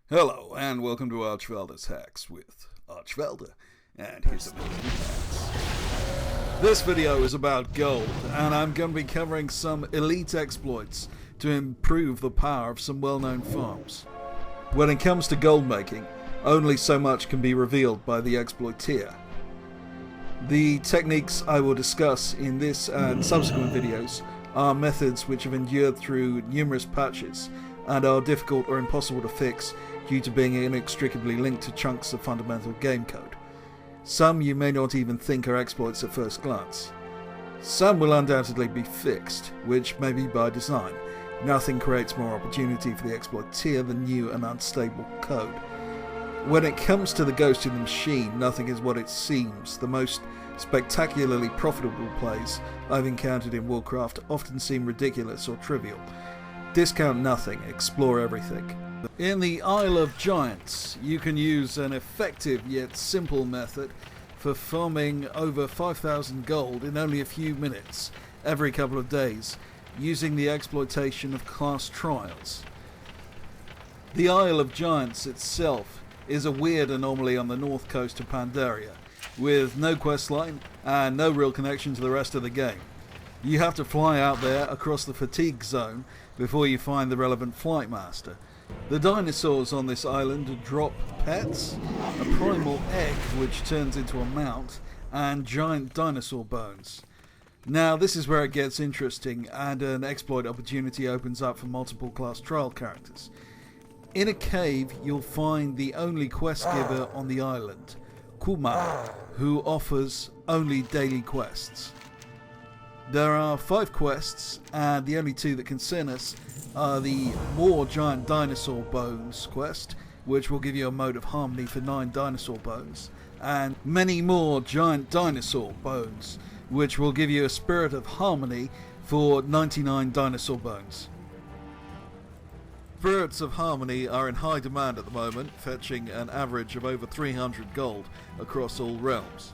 Hello, and welcome to Archvelder's Hacks with Archvelder, and here's a few hacks. This video is about gold, and I'm going to be covering some elite exploits to improve the power of some well-known farms. When it comes to gold making, only so much can be revealed by the exploiteer. The techniques I will discuss in this and subsequent videos are methods which have endured through numerous patches and are difficult or impossible to fix due to being inextricably linked to chunks of fundamental game code. Some you may not even think are exploits at first glance. Some will undoubtedly be fixed, which may be by design. Nothing creates more opportunity for the exploiteer than new and unstable code. When it comes to the ghost in the machine, nothing is what it seems. The most spectacularly profitable plays I've encountered in Warcraft often seem ridiculous or trivial. Discount nothing, explore everything. In the Isle of Giants, you can use an effective yet simple method for farming over 5,000 gold in only a few minutes every couple of days, using the exploitation of class trials. The Isle of Giants itself is a weird anomaly on the north coast of Pandaria, with no questline and no real connection to the rest of the game. You have to fly out there across the fatigue zone before you find the relevant flight master. The dinosaurs on this island drop pets, a primal egg which turns into a mount, and giant dinosaur bones. Now this is where it gets interesting and an exploit opportunity opens up for multiple class trial characters. In a cave you'll find the only questgiver on the island, Kuma, who offers only daily quests. There are 5 quests, and the only 2 that concern us are the More Giant Dinosaur Bones quest, which will give you a mode of harmony for 9 dinosaur bones, and Many More Giant Dinosaur Bones, which will give you a Spirit of Harmony for 99 dinosaur bones. Spirits of Harmony are in high demand at the moment, fetching an average of over 300 gold across all realms.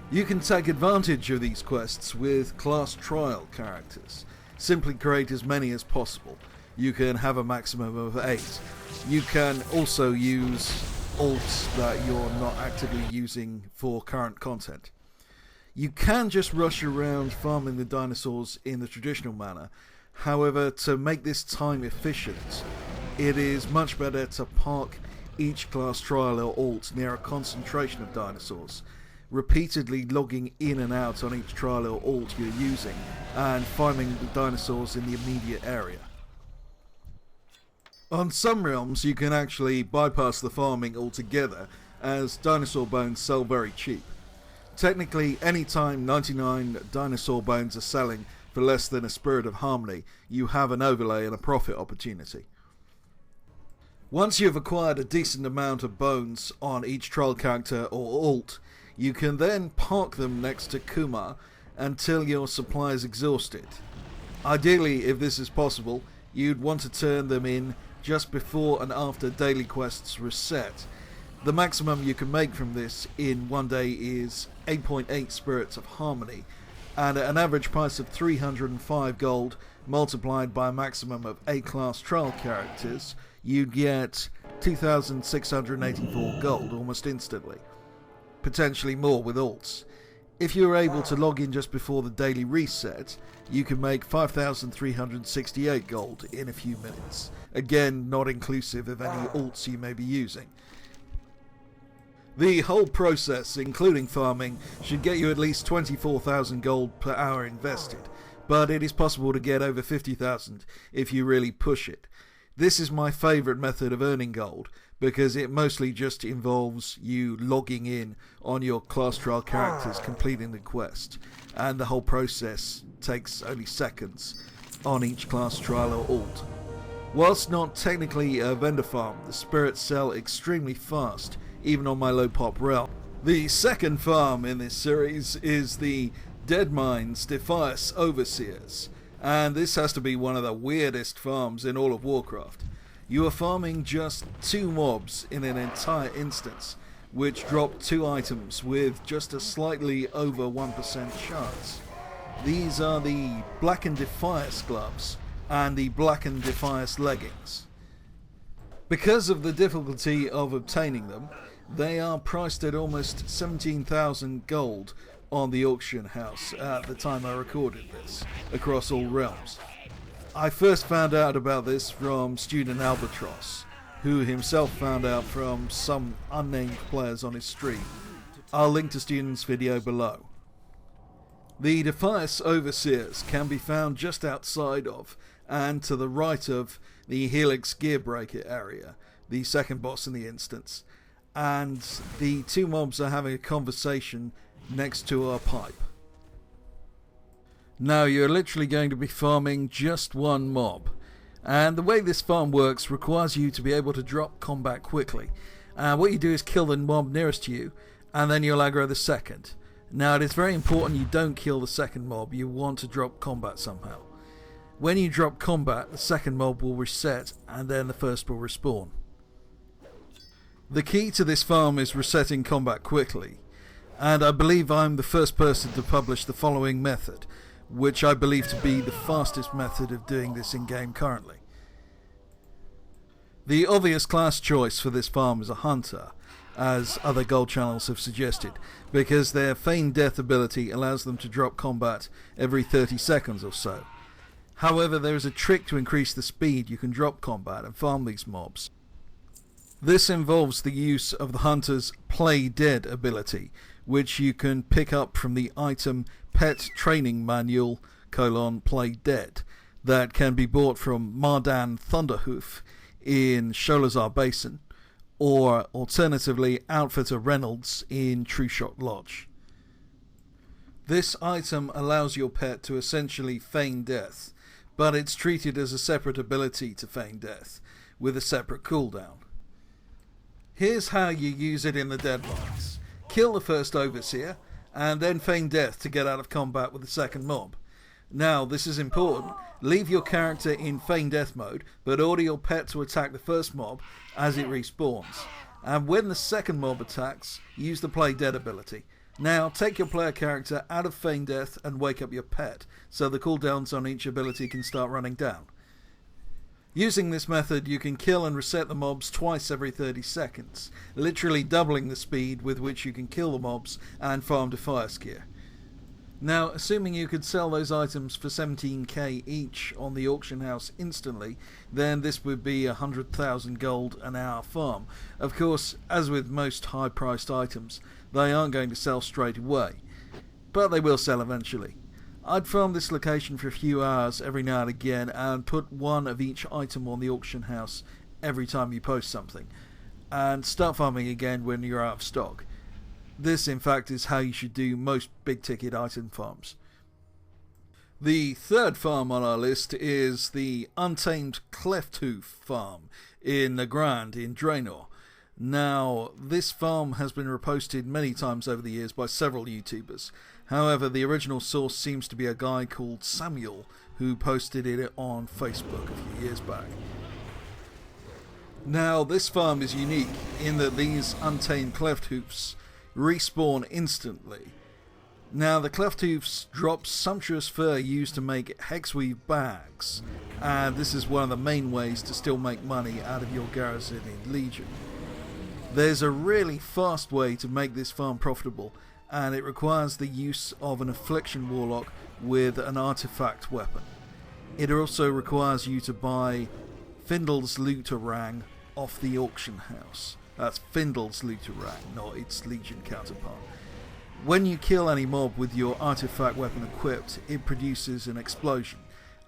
You can take advantage of these quests with class trial characters. Simply create as many as possible. You can have a maximum of 8. You can also use alts that you're not actively using for current content. You can just rush around farming the dinosaurs in the traditional manner. However, to make this time efficient, it is much better to park each class trial or alt near a concentration of dinosaurs, repeatedly logging in and out on each trial or alt you're using, and farming the dinosaurs in the immediate area. On some realms you can actually bypass the farming altogether, as dinosaur bones sell very cheap. Technically, anytime 99 dinosaur bones are selling for less than a Spirit of Harmony, you have an overlay and a profit opportunity. Once you've acquired a decent amount of bones on each trial character or alt, you can then park them next to Kuma until your supply is exhausted. Ideally, if this is possible, you'd want to turn them in just before and after daily quests reset. The maximum you can make from this in one day is 8.8 Spirits of Harmony, and at an average price of 305 gold multiplied by a maximum of 8 class trial characters, you'd get 2,684 gold almost instantly. Potentially more with alts. If you're able to log in just before the daily reset, you can make 5,368 gold in a few minutes. Again, not inclusive of any alts you may be using. The whole process, including farming, should get you at least 24,000 gold per hour invested, but it is possible to get over 50,000 if you really push it. This is my favourite method of earning gold, because it mostly just involves you logging in on your class trial characters completing the quest, and the whole process takes only seconds on each class trial or alt. Whilst not technically a vendor farm, the spirits sell extremely fast, even on my low pop realm. The second farm in this series is the Deadmines Defias Overseers, and this has to be one of the weirdest farms in all of Warcraft. You are farming just 2 mobs in an entire instance, which drop 2 items with just a slightly over 1% chance. These are the Blackened Defias gloves and the Blackened Defias leggings. Because of the difficulty of obtaining them, they are priced at almost 17,000 gold on the auction house at the time I recorded this, across all realms. I first found out about this from Student Albatross, who himself found out from some unnamed players on his stream. I'll link to Student's video below. The Defias Overseers can be found just outside of and to the right of the Helix Gearbreaker area, the second boss in the instance, and the two mobs are having a conversation next to our pipe. Now you're literally going to be farming just one mob, and the way this farm works requires you to be able to drop combat quickly. What you do is kill the mob nearest to you, and then you'll aggro the second. Now it is very important you don't kill the second mob, you want to drop combat somehow. When you drop combat, the second mob will reset and then the first will respawn. The key to this farm is resetting combat quickly, and I believe I'm the first person to publish the following method, which I believe to be the fastest method of doing this in-game currently. The obvious class choice for this farm is a hunter, as other gold channels have suggested, because their feigned death ability allows them to drop combat every 30 seconds or so. However, there is a trick to increase the speed you can drop combat and farm these mobs. This involves the use of the hunter's Play Dead ability, which you can pick up from the item Pet Training Manual Play Dead, that can be bought from Mardan Thunderhoof in Sholazar Basin, or alternatively Outfitter Reynolds in Trueshot Lodge. This item allows your pet to essentially feign death, but it's treated as a separate ability to feign death, with a separate cooldown. Here's how you use it in the Deadmines. Kill the first Overseer, and then feign death to get out of combat with the second mob. Now, this is important. Leave your character in feign death mode, but order your pet to attack the first mob as it respawns. And when the second mob attacks, use the Play Dead ability. Now, take your player character out of feign death and wake up your pet, so the cooldowns on each ability can start running down. Using this method, you can kill and reset the mobs twice every 30 seconds, literally doubling the speed with which you can kill the mobs and farm Defias gear. Now, assuming you could sell those items for 17k each on the auction house instantly, then this would be 100,000 gold an hour farm. Of course, as with most high-priced items, they aren't going to sell straight away, but they will sell eventually. I'd farm this location for a few hours every now and again and put one of each item on the auction house every time you post something, and start farming again when you're out of stock. This, in fact, is how you should do most big-ticket item farms. The third farm on our list is the Untamed Clefthoofs farm in Nagrand in Draneor. Now, this farm has been reposted many times over the years by several YouTubers. However, the original source seems to be a guy called Samuel, who posted it on Facebook a few years back. Now, this farm is unique in that these Untamed Clefthoofs respawn instantly. Now, the Clefthoofs drop sumptuous fur used to make Hexweave bags, and this is one of the main ways to still make money out of your garrison in Legion. There's a really fast way to make this farm profitable, and it requires the use of an Affliction Warlock with an artifact weapon. It also requires you to buy Findle's Looterang off the auction house. That's Findle's Looterang, not its Legion counterpart. When you kill any mob with your artifact weapon equipped, it produces an explosion,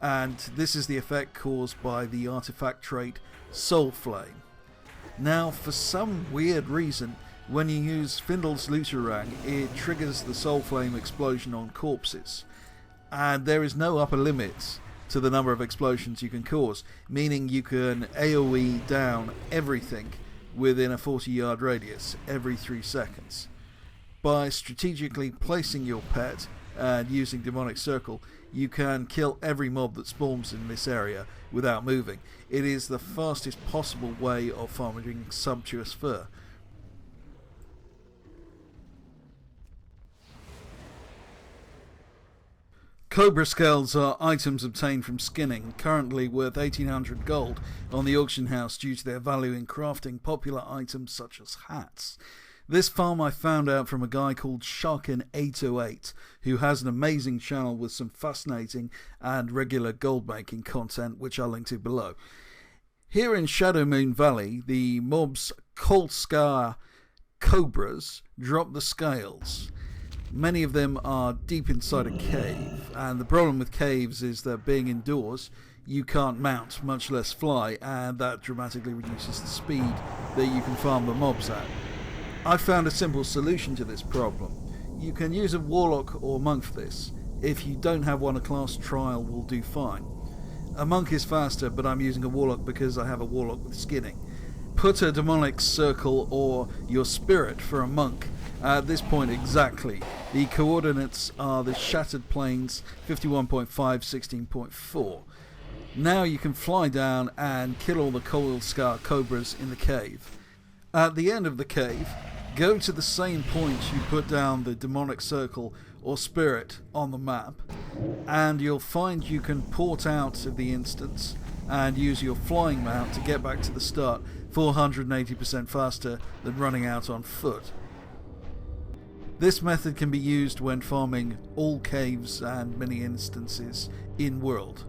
and this is the effect caused by the artifact trait Soul Flame. Now, for some weird reason, when you use Findle's Looterang, it triggers the Soul Flame explosion on corpses, and there is no upper limit to the number of explosions you can cause, meaning you can AoE down everything within a 40-yard radius every 3 seconds. By strategically placing your pet and using Demonic Circle, you can kill every mob that spawns in this area without moving. It is the fastest possible way of farming sumptuous fur. Cobra Scales are items obtained from skinning, currently worth 1800 gold on the auction house due to their value in crafting popular items such as hats. This farm I found out from a guy called Sharkin808, who has an amazing channel with some fascinating and regular gold making content, which I'll link to below. Here in Shadowmoon Valley, the mobs Kolskar Cobras drop the scales. Many of them are deep inside a cave, and the problem with caves is that being indoors, you can't mount, much less fly, and that dramatically reduces the speed that you can farm the mobs at. I found a simple solution to this problem. You can use a warlock or monk for this. If you don't have one, a class trial will do fine. A monk is faster, but I'm using a warlock because I have a warlock with skinning. Put a demonic circle or your spirit for a monk. At this point exactly, the coordinates are the shattered plains 51.5, 16.4. Now you can fly down and kill all the Kolskar Cobras in the cave. At the end of the cave, go to the same point you put down the demonic circle or spirit on the map, and you'll find you can port out of the instance and use your flying mount to get back to the start 480% faster than running out on foot. This method can be used when farming all caves and many instances in world.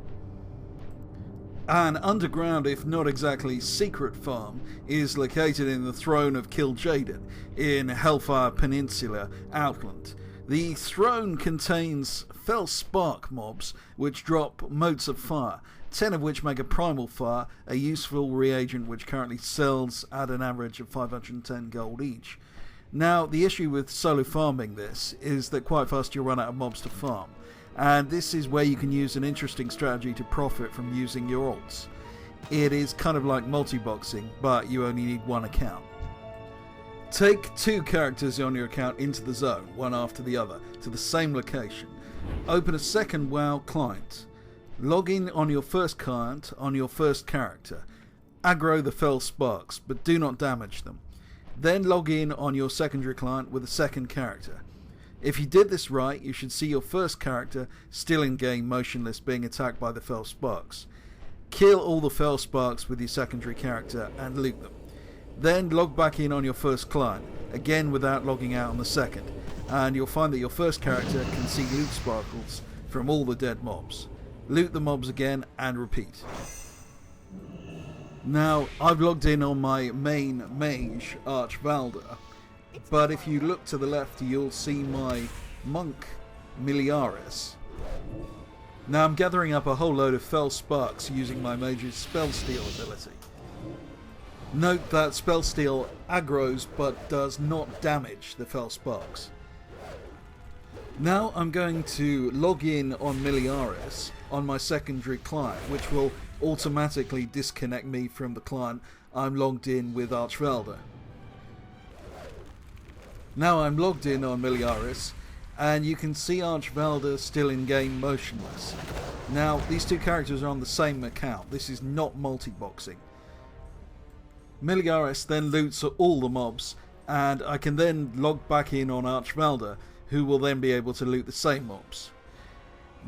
An underground, if not exactly secret farm, is located in the Throne of Kil'Jaden in Hellfire Peninsula, Outland. The throne contains Fel Spark mobs which drop motes of fire, 10 of which make a primal fire, a useful reagent which currently sells at an average of 510 gold each. Now, the issue with solo farming this is that quite fast you'll run out of mobs to farm, and this is where you can use an interesting strategy to profit from using your alts. It is kind of like multi-boxing, but you only need one account. Take 2 characters on your account into the zone, one after the other, to the same location. Open a second WoW client. Log in on your first client on your first character. Aggro the Fel Sparks, but do not damage them. Then log in on your secondary client with a second character. If you did this right, you should see your first character still in game motionless being attacked by the Fel Sparks. Kill all the Fel Sparks with your secondary character and loot them. Then log back in on your first client, again without logging out on the second, and you'll find that your first character can see loot sparkles from all the dead mobs. Loot the mobs again and repeat. Now, I've logged in on my main mage, Archvalder, but if you look to the left you'll see my monk, Miliaris. Now I'm gathering up a whole load of Fel Sparks using my mage's Spell Steal ability. Note that Spell Steal aggroes but does not damage the Fel Sparks. Now I'm going to log in on Miliaris on my secondary client, which will automatically disconnect me from the client I'm logged in with Archvalder. Now I'm logged in on Miliaris, and you can see Archvalder still in game motionless. Now these 2 characters are on the same account. This is not multi-boxing. Miliaris then loots all the mobs, and I can then log back in on Archvalder, who will then be able to loot the same mobs.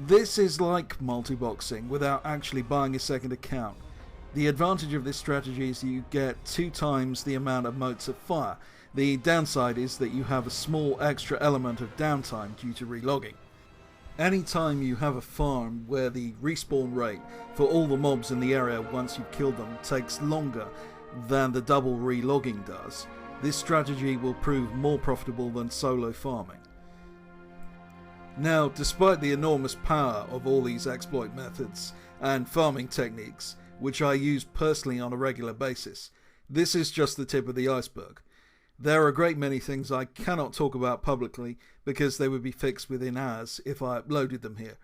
This is like multi-boxing without actually buying a second account. The advantage of this strategy is you get 2 times the amount of motes of fire. The downside is that you have a small extra element of downtime due to relogging. Anytime you have a farm where the respawn rate for all the mobs in the area once you've killed them takes longer than the double relogging does, this strategy will prove more profitable than solo farming. Now, despite the enormous power of all these exploit methods and farming techniques, which I use personally on a regular basis, this is just the tip of the iceberg. There are a great many things I cannot talk about publicly because they would be fixed within hours if I uploaded them here.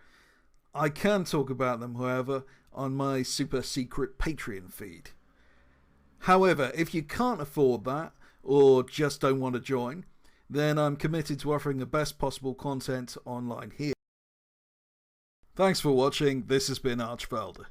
I can talk about them, however, on my super secret Patreon feed. However, if you can't afford that, or just don't want to join, then I'm committed to offering the best possible content online here. Thanks for watching. This has been Archvalder.